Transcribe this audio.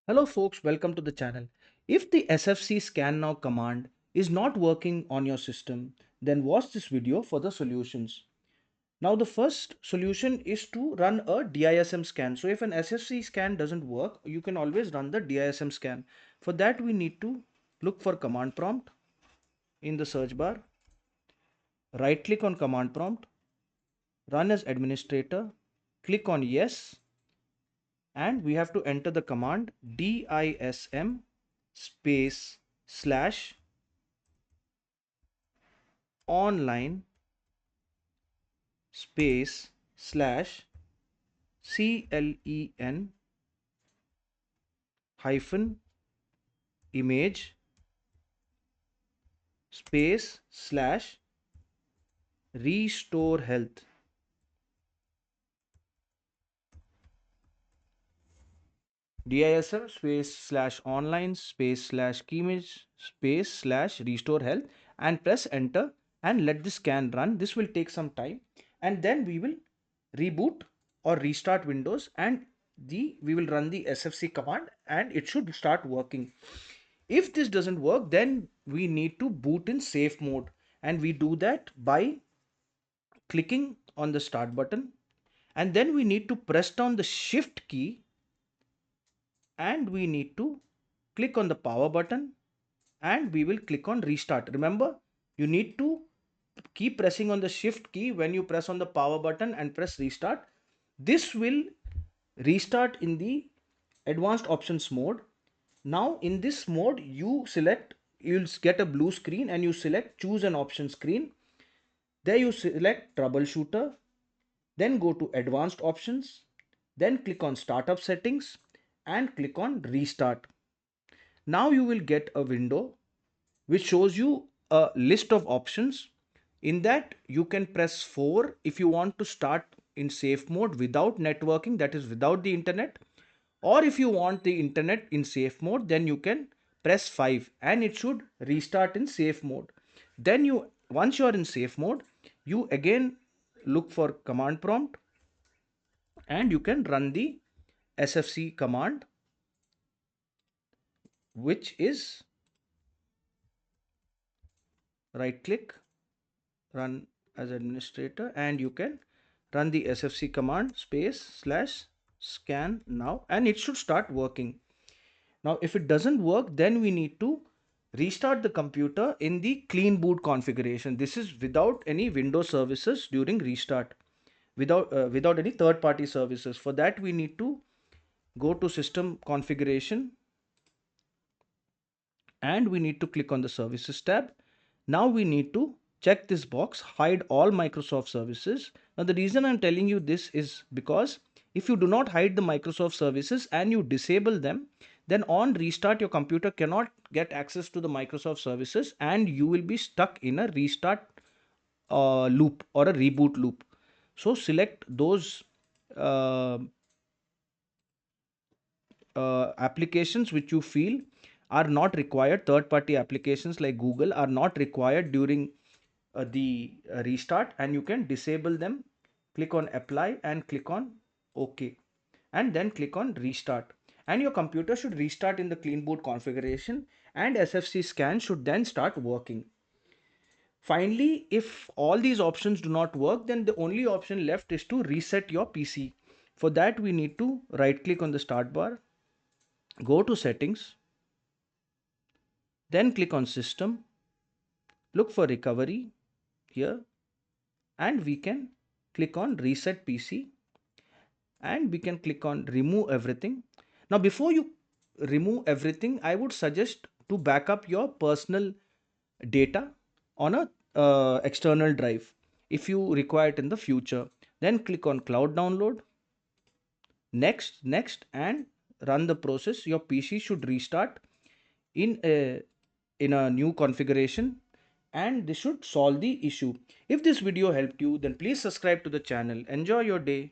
Hello folks, welcome to the channel. If the SFC Scannow command is not working on your system, then watch this video for the solutions. Now the first solution is to run a DISM scan. So if an SFC scan doesn't work, you can always run the DISM scan. For that we need to look for command prompt in the search bar, right click on command prompt, run as administrator, click on yes, and we have to enter the command DISM space slash online space slash CLEN hyphen image space slash restore health. DISM space slash online space slash keymage space slash restore health, and press enter and let the scan run. This will take some time, and then we will reboot or restart Windows, and we will run the SFC command and it should start working. If this doesn't work, then we need to boot in safe mode, and we do that by clicking on the start button, and then we need to press down the shift key, and we need to click on the power button, and we will click on restart. Remember, you need to keep pressing on the shift key when you press on the power button and press restart. This will restart in the advanced options mode. Now in this mode you'll get a blue screen and you select choose an option screen. There you select troubleshooter, then go to advanced options, then click on startup settings and click on restart. Now you will get a window which shows you a list of options. In that you can press 4 if you want to start in safe mode without networking, that is without the internet, or if you want the internet in safe mode, then you can press 5 and it should restart in safe mode. Then once you are in safe mode, you again look for command prompt and you can run the SFC command, which is right click, run as administrator, and you can run the SFC command space slash scan now, and it should start working. Now if it doesn't work, then we need to restart the computer in the clean boot configuration. This is without any Windows services during restart, without any third-party services. For that we need to go to system configuration and we need to click on the services tab. Now we need to check this box, hide all Microsoft services. Now the reason I'm telling you this is because if you do not hide the Microsoft services and you disable them, then on restart your computer cannot get access to the Microsoft services and you will be stuck in a restart loop or a reboot loop. So select those uh, applications which you feel are not required. Third party applications like Google are not required during the restart, and you can disable them. Click on apply and click on OK, and then click on restart, and your computer should restart in the clean boot configuration and SFC scan should then start working. Finally, if all these options do not work, then the only option left is to reset your PC. For that we need to right click on the start bar, go to settings, then click on system, look for recovery here, and we can click on reset PC, and we can click on remove everything. Now before you remove everything, I would suggest to back up your personal data on a external drive if you require it in the future. Then click on cloud download, next, and run the process. Your PC should restart in a new configuration, and this should solve the issue. If this video helped you, then please subscribe to the channel. Enjoy your day.